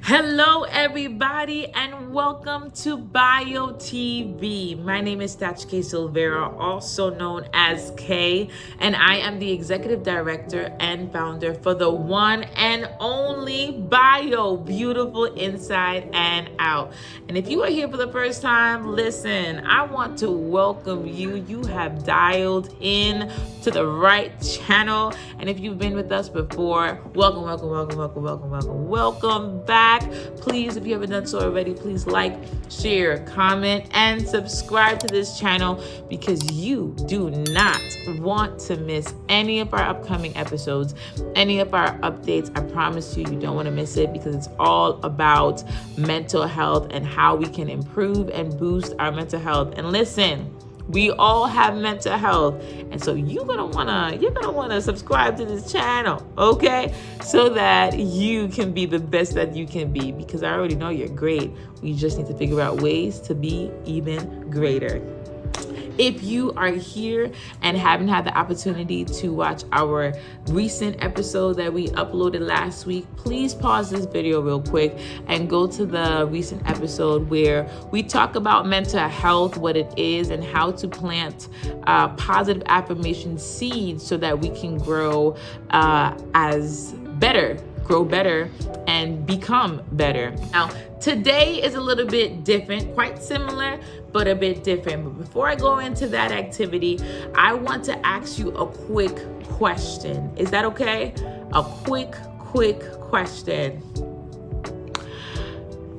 Hello, everybody, and welcome to B.I.O TV. My name is K Silvera, also known as K, and I am the executive director and founder for the one and only B.I.O, beautiful inside and out. And if you are here for the first time, listen, I want to welcome you. You have dialed in to the right channel, and if you've been with us before, welcome back. Please, if you haven't done so already, please like, share, comment, and subscribe to this channel, because you do not want to miss any of our upcoming episodes, any of our updates. I promise you, you don't want to miss it, because it's all about mental health and how we can improve and boost our mental health. And listen, we all have mental health, and so you're gonna wanna subscribe to this channel, okay? So that you can be the best that you can be, because I already know you're great. We just need to figure out ways to be even greater. If you are here and haven't had the opportunity to watch our recent episode that we uploaded last week, please pause this video real quick and go to the recent episode where we talk about mental health, what it is, and how to plant positive affirmation seeds so that we can grow better and become better. Now, today is a little bit different, quite similar, but a bit different. But before I go into that activity, I want to ask you a quick question. Is that okay? A quick question.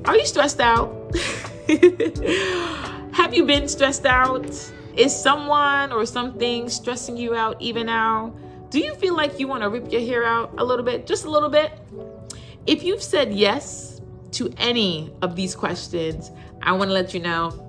Are you stressed out? Have you been stressed out? Is someone or something stressing you out even now? Do you feel like you want to rip your hair out a little bit, just a little bit? If you've said yes to any of these questions, I want to let you know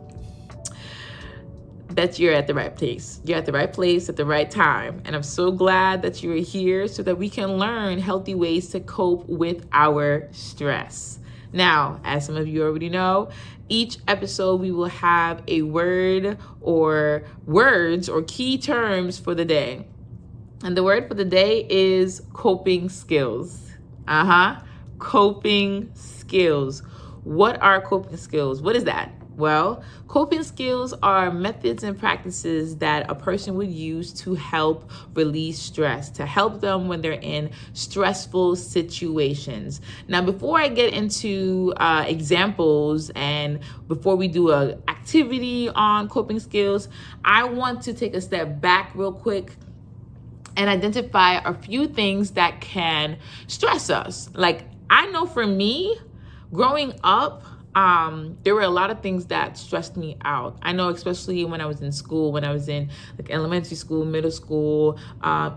that you're at the right place. You're at the right place at the right time. And I'm so glad that you're here so that we can learn healthy ways to cope with our stress. Now, as some of you already know, each episode we will have a word or words or key terms for the day. And the word for the day is coping skills. Coping skills. What are coping skills? What is that? Well, coping skills are methods and practices that a person would use to help release stress, to help them when they're in stressful situations. Now, before I get into examples and before we do an activity on coping skills, I want to take a step back real quick and identify a few things that can stress us. Like, I know for me, growing up, there were a lot of things that stressed me out. I know, especially when I was in school, when I was in like elementary school, middle school,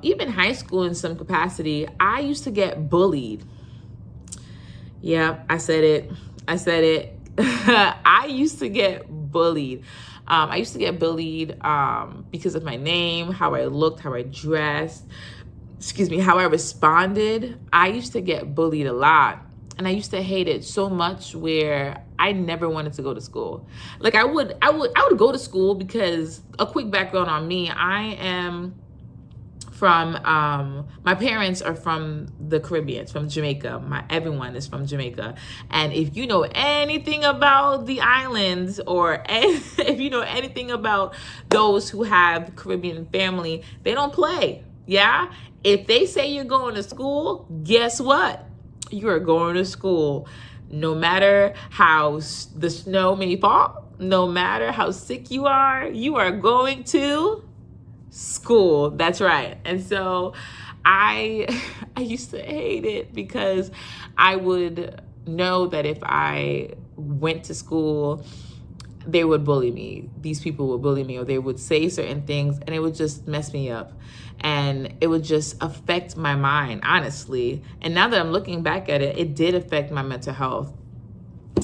even high school in some capacity, I used to get bullied. Yeah, I said it. I used to get bullied. I used to get bullied because of my name, how I looked, how I dressed, how I responded. I used to get bullied a lot. And I used to hate it so much where I never wanted to go to school. Like I would go to school because, a quick background on me, I am from, my parents are from the Caribbean, from Jamaica. Everyone is from Jamaica. And if you know anything about the islands, or if you know anything about those who have Caribbean family, they don't play. Yeah? If they say you're going to school, guess what? You are going to school. No matter how the snow may fall, no matter how sick you are going to school. That's right. And so I used to hate it, because I would know that if I went to school, they would bully me. These people would bully me, or they would say certain things, and it would just mess me up. And it would just affect my mind, honestly. And now that I'm looking back at it, it did affect my mental health.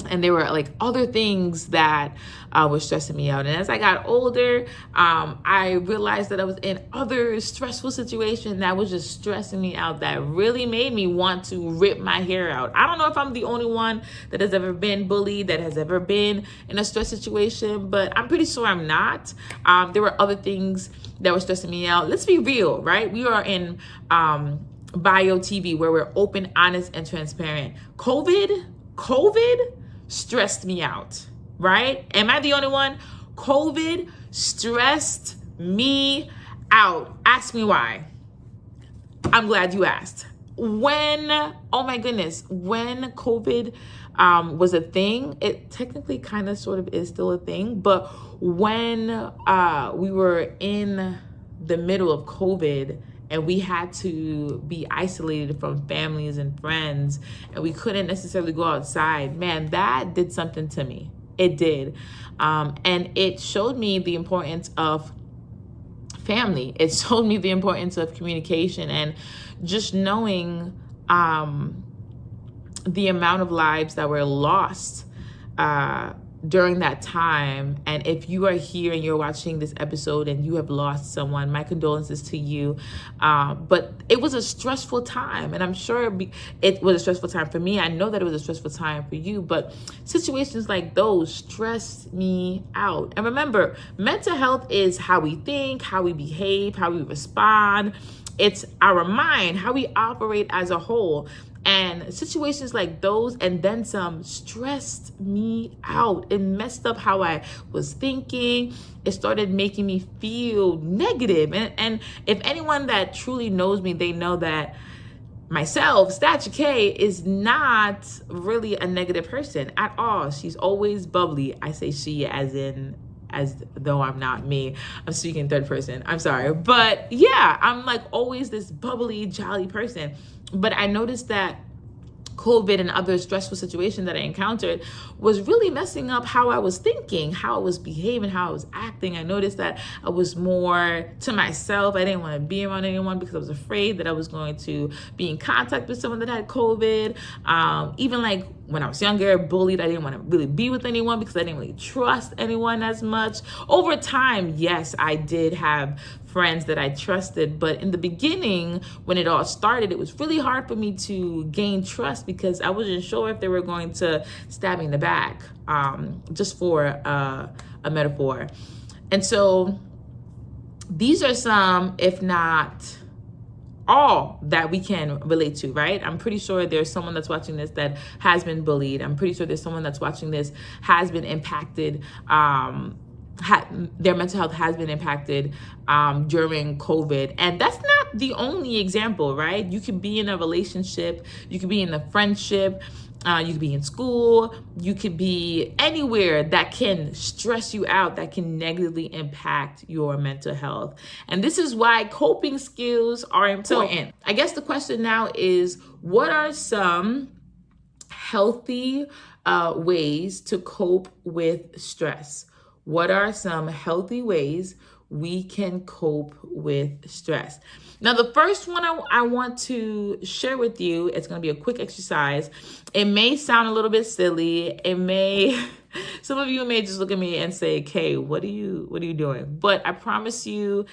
And there were like other things that were stressing me out. And as I got older, I realized that I was in other stressful situations that was just stressing me out, that really made me want to rip my hair out. I don't know if I'm the only one that has ever been bullied, that has ever been in a stress situation, but I'm pretty sure I'm not. There were other things that were stressing me out. Let's be real, right? We are in B.I.O TV, where we're open, honest, and transparent. COVID stressed me out, right? Am I the only one? COVID stressed me out. Ask me why. I'm glad you asked. When, oh my goodness, when COVID was a thing, it technically kind of sort of is still a thing, but when we were in the middle of COVID and we had to be isolated from families and friends, and we couldn't necessarily go outside, man, that did something to me. It did. And it showed me the importance of family. It showed me the importance of communication, and just knowing the amount of lives that were lost during that time. And if you are here and you're watching this episode and you have lost someone, my condolences to you. But it was a stressful time, and I'm sure it was a stressful time for me. I know that it was a stressful time for you, but situations like those stressed me out. And remember, mental health is how we think, how we behave, how we respond. It's our mind, how we operate as a whole. And situations like those and then some stressed me out. It messed up how I was thinking. It started making me feel negative. And if anyone that truly knows me, they know that myself, Statue K, is not really a negative person at all. She's always bubbly. I say she as though I'm not me. I'm speaking third person. I'm sorry. But yeah, I'm like always this bubbly, jolly person. But I noticed that COVID and other stressful situations that I encountered was really messing up how I was thinking, how I was behaving, how I was acting. I noticed that I was more to myself. I didn't want to be around anyone because I was afraid that I was going to be in contact with someone that had COVID. Even like when I was younger, bullied, I didn't want to really be with anyone because I didn't really trust anyone as much. Over time, yes, I did have friends that I trusted, but in the beginning, when it all started, it was really hard for me to gain trust because I wasn't sure if they were going to stab me in the back, just for a metaphor. And so these are some, if not all, that we can relate to, right? I'm pretty sure there's someone that's watching this that has been bullied. I'm pretty sure there's someone that's watching this has been impacted, their mental health has been impacted during COVID. And that's not the only example, right? You could be in a relationship, you could be in a friendship, you could be in school, you could be anywhere that can stress you out, that can negatively impact your mental health. And this is why coping skills are important. So, I guess the question now is, what are some healthy ways to cope with stress? What are some healthy ways we can cope with stress? Now, the first one I want to share with you, it's going to be a quick exercise. It may sound a little bit silly. Some of you may just look at me and say, Kay, what are you doing? But I promise you,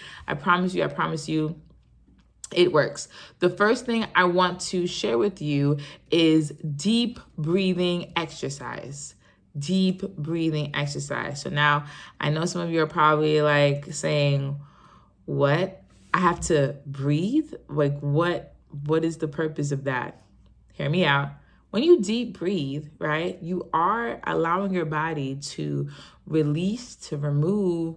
it works. The first thing I want to share with you is deep breathing exercise. Deep breathing exercise. So now I know some of you are probably like saying, what? I have to breathe? Like what is the purpose of that? Hear me out. When you deep breathe, right, you are allowing your body to release, to remove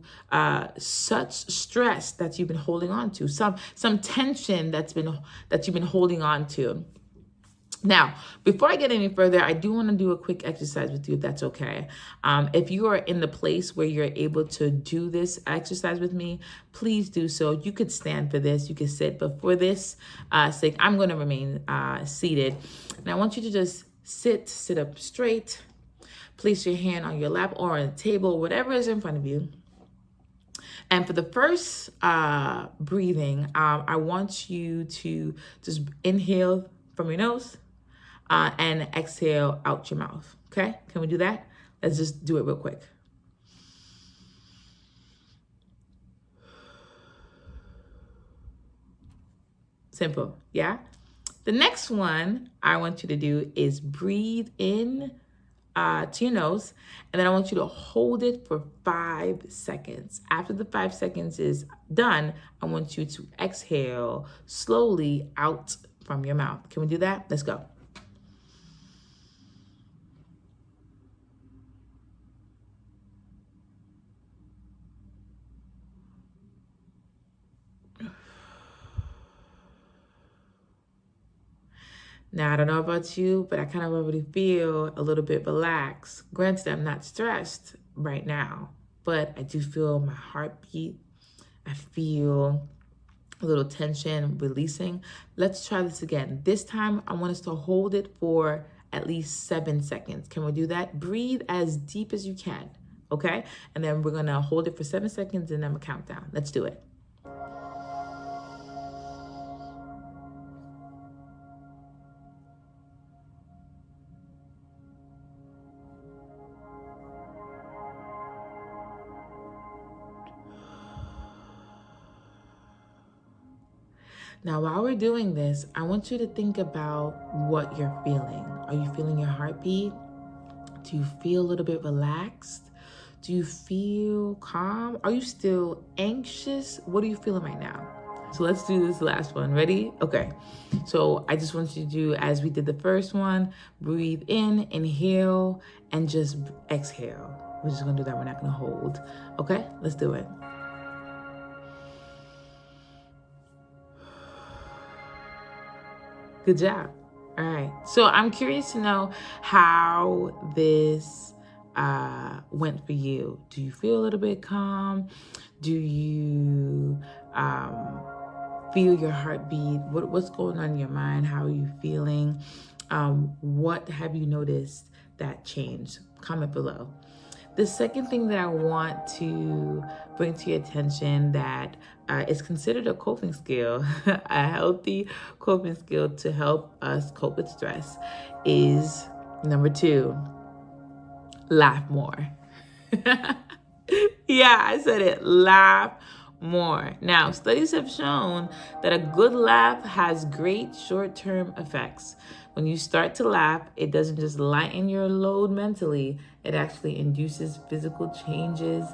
such stress that you've been holding on to, some tension that you've been holding on to. Now, before I get any further, I do want to do a quick exercise with you, if that's okay. If you are in the place where you're able to do this exercise with me, please do so. You could stand for this, you could sit, but for this sake, I'm going to remain seated. And I want you to just sit up straight, place your hand on your lap or on a table, whatever is in front of you. And for the first breathing, I want you to just inhale from your nose. and exhale out your mouth. Okay, can we do that? Let's just do it real quick. Simple, yeah? The next one I want you to do is breathe in to your nose, and then I want you to hold it for 5 seconds. After the 5 seconds is done, I want you to exhale slowly out from your mouth. Can we do that? Let's go. Now, I don't know about you, but I kind of already feel a little bit relaxed. Granted, I'm not stressed right now, but I do feel my heartbeat. I feel a little tension releasing. Let's try this again. This time, I want us to hold it for at least 7 seconds. Can we do that? Breathe as deep as you can, okay? And then we're gonna hold it for 7 seconds and then we'll count down. Let's do it. Now, while we're doing this, I want you to think about what you're feeling. Are you feeling your heartbeat? Do you feel a little bit relaxed? Do you feel calm? Are you still anxious? What are you feeling right now? So let's do this last one. Ready? Okay. So I just want you to do as we did the first one. Breathe in, inhale, and just exhale. We're just gonna do that. We're not gonna hold. Okay? Let's do it. Good job. All right. So I'm curious to know how this went for you. Do you feel a little bit calm? Do you feel your heartbeat? What's going on in your mind? How are you feeling? What have you noticed that changed? Comment below. The second thing that I want to bring to your attention that is considered a coping skill, a healthy coping skill to help us cope with stress, is number 2, laugh more. Yeah, I said it, laugh more. Now, studies have shown that a good laugh has great short-term effects. When you start to laugh, it doesn't just lighten your load mentally, it actually induces physical changes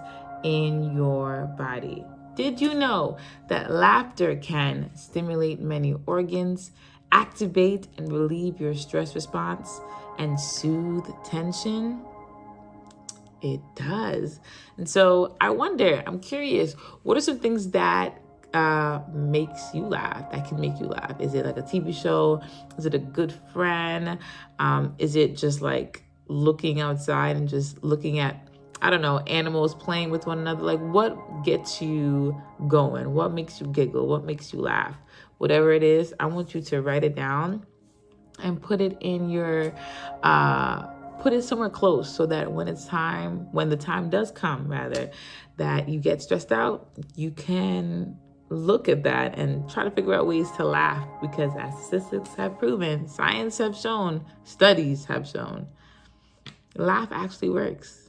in your body. Did you know that laughter can stimulate many organs, activate and relieve your stress response, and soothe tension? It does. And so I wonder, I'm curious, what are some things that makes you laugh, that can make you laugh? Is it like a TV show? Is it a good friend? Is it just like looking outside and just looking at, I don't know, animals playing with one another? Like, what gets you going? What makes you giggle? What makes you laugh? Whatever it is, I want you to write it down and put it in your put it somewhere close so that when the time does come rather, that you get stressed out, you can look at that and try to figure out ways to laugh, because as statistics have proven, science have shown, studies have shown, laugh actually works.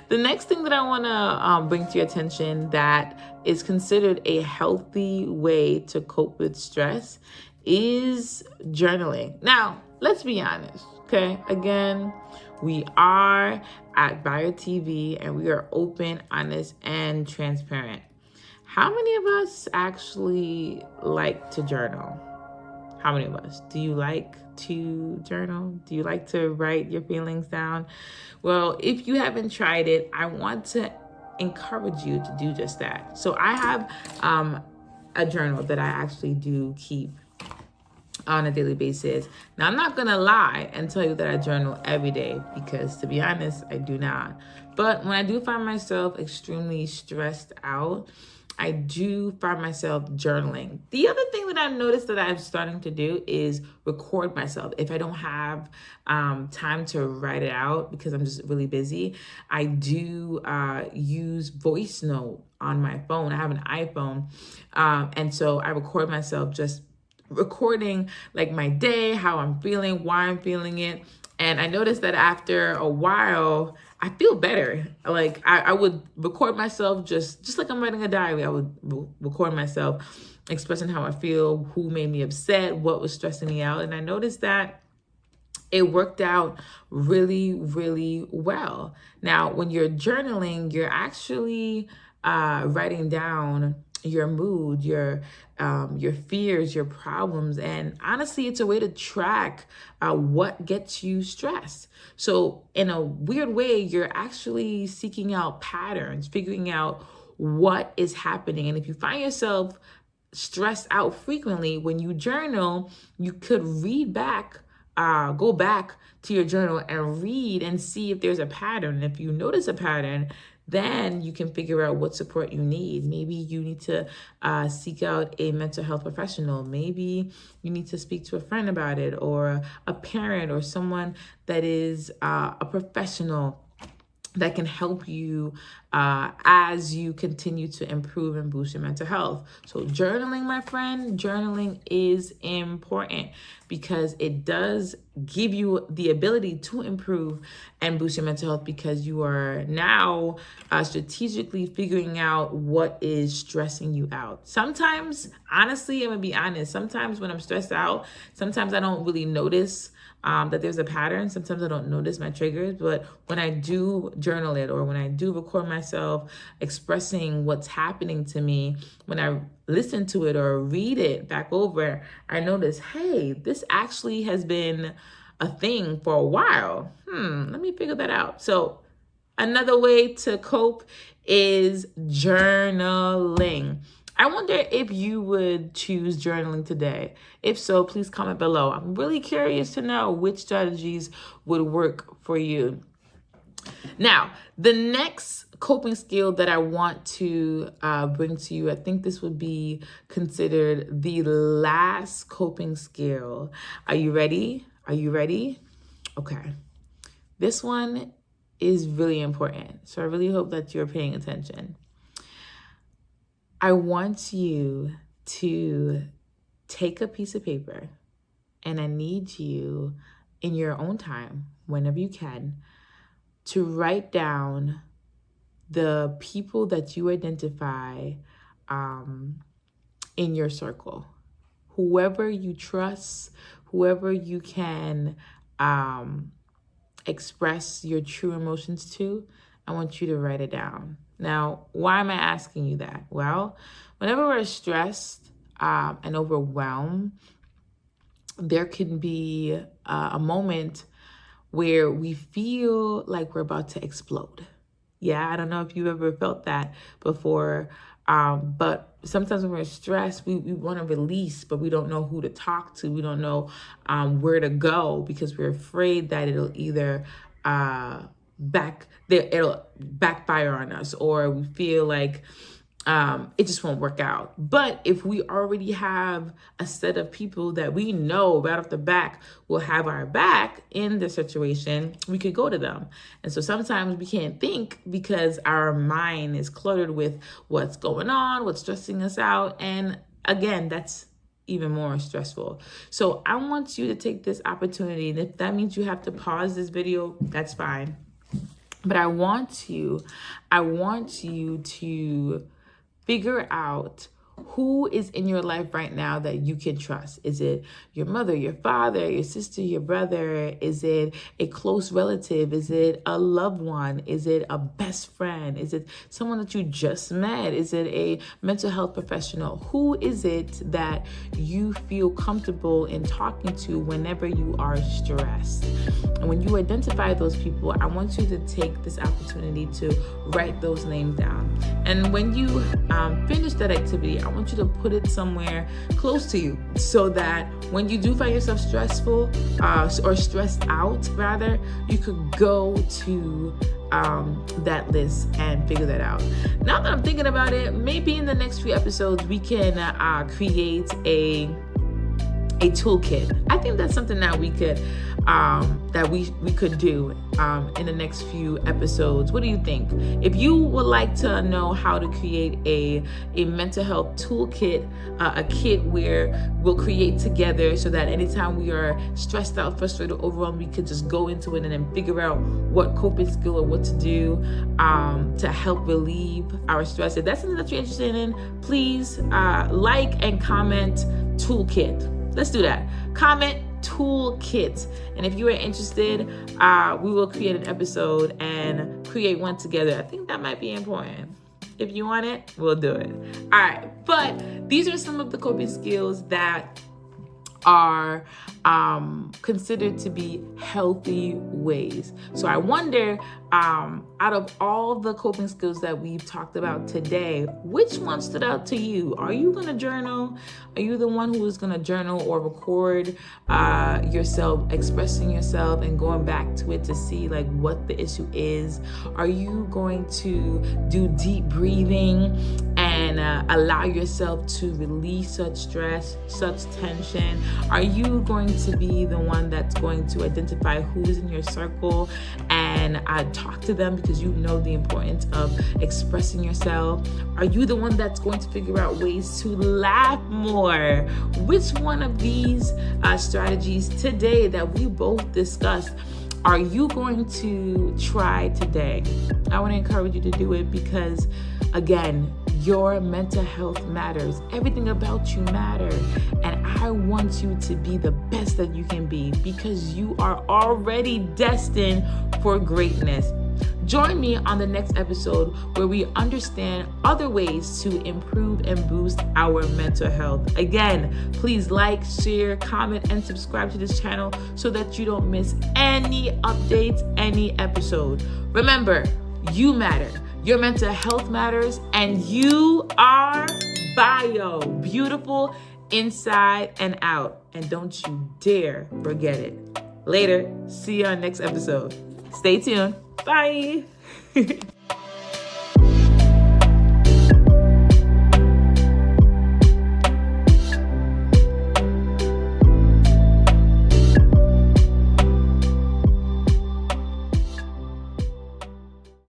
The next thing that I want to bring to your attention that is considered a healthy way to cope with stress is journaling. Now, let's be honest, okay? Again, we are at B.I.O TV and we are open, honest, and transparent. How many of us actually like to journal? How many of us? Do you like to journal? Do you like to write your feelings down? Well, if you haven't tried it, I want to encourage you to do just that. So I have a journal that I actually do keep on a daily basis. Now, I'm not gonna lie and tell you that I journal every day, because to be honest, I do not. But when I do find myself extremely stressed out, I do find myself journaling. The other thing that I've noticed that I'm starting to do is record myself. If I don't have time to write it out because I'm just really busy, I do use voice note on my phone. I have an iPhone. And so I record myself just recording like my day, how I'm feeling, why I'm feeling it. And I noticed that after a while, I feel better. Like I would record myself just like I'm writing a diary. I would record myself expressing how I feel, who made me upset, what was stressing me out. And I noticed that it worked out really, really well. Now, when you're journaling, you're actually writing down your mood, your fears, your problems, and honestly, it's a way to track what gets you stressed. So, in a weird way, you're actually seeking out patterns, figuring out what is happening, and if you find yourself stressed out frequently, when you journal, you could go back to your journal and read and see if there's a pattern. And if you notice a pattern, then you can figure out what support you need. Maybe you need to seek out a mental health professional. Maybe you need to speak to a friend about it, or a parent, or someone that is a professional that can help you as you continue to improve and boost your mental health. So journaling, my friend, journaling is important because it does give you the ability to improve and boost your mental health, because you are now strategically figuring out what is stressing you out. Sometimes, honestly, I'm gonna be honest, sometimes when I'm stressed out, sometimes I don't really notice that there's a pattern. Sometimes I don't notice my triggers, but when I do journal it, or when I do record myself expressing what's happening to me, when I listen to it or read it back over, I notice, hey, this actually has been a thing for a while. Let me figure that out. So another way to cope is journaling. I wonder if you would choose journaling today. If so, please comment below. I'm really curious to know which strategies would work for you. Now, the next coping skill that I want to bring to you, I think this would be considered the last coping skill. Are you ready? Are you ready? Okay. This one is really important. So I really hope that you're paying attention. I want you to take a piece of paper, and I need you, in your own time, whenever you can, to write down the people that you identify in your circle. Whoever you trust, whoever you can express your true emotions to, I want you to write it down. Now, why am I asking you that? Well, whenever we're stressed and overwhelmed, there can be a moment where we feel like we're about to explode. Yeah, I don't know if you've ever felt that before, but sometimes when we're stressed, we want to release, but we don't know who to talk to. We don't know where to go, because we're afraid that it'll either it'll backfire on us, or we feel like it just won't work out. But if we already have a set of people that we know right off the back will have our back in the situation, we could go to them. And so sometimes we can't think because our mind is cluttered with what's going on, what's stressing us out. And again, that's even more stressful. So I want you to take this opportunity. And if that means you have to pause this video, that's fine. But I want you to figure out who is in your life right now that you can trust. Is it your mother, your father, your sister, your brother? Is it a close relative? Is it a loved one? Is it a best friend? Is it someone that you just met? Is it a mental health professional? Who is it that you feel comfortable in talking to whenever you are stressed? And when you identify those people, I want you to take this opportunity to write those names down. And when you finish that activity, I want you to put it somewhere close to you, so that when you do find yourself stressful or stressed out, rather, you could go to that list and figure that out. Now that I'm thinking about it, maybe in the next few episodes we can create a toolkit. I think that's something that we could do in the next few episodes. What do you think? If you would like to know how to create a mental health toolkit, a kit where we'll create together so that anytime we are stressed out, frustrated, overwhelmed, we could just go into it and then figure out what coping skill or what to do to help relieve our stress. If that's something that you're interested in, please like and comment toolkit. Let's do that. Comment toolkit. And if you are interested, we will create an episode and create one together. I think that might be important. If you want it, we'll do it. All right. But these are some of the coping skills that are considered to be healthy ways. So I wonder, out of all the coping skills that we've talked about today, which one stood out to you? Are you going to journal? Are you the one who is going to journal or record yourself expressing yourself and going back to it to see like what the issue is? Are you going to do deep breathing and allow yourself to release such stress, such tension? Are you going to be the one that's going to identify who's in your circle and talk to them because you know the importance of expressing yourself? Are you the one that's going to figure out ways to laugh more? Which one of these strategies today that we both discussed are you going to try today? I want to encourage you to do it because, again, your mental health matters. Everything about you matters. And I want you to be the best that you can be because you are already destined for greatness. Join me on the next episode where we understand other ways to improve and boost our mental health. Again, please like, share, comment, and subscribe to this channel so that you don't miss any updates, any episode. Remember, you matter. Your mental health matters, and you are B.I.O. Beautiful inside and out. And don't you dare forget it. Later. See you on next episode. Stay tuned. Bye.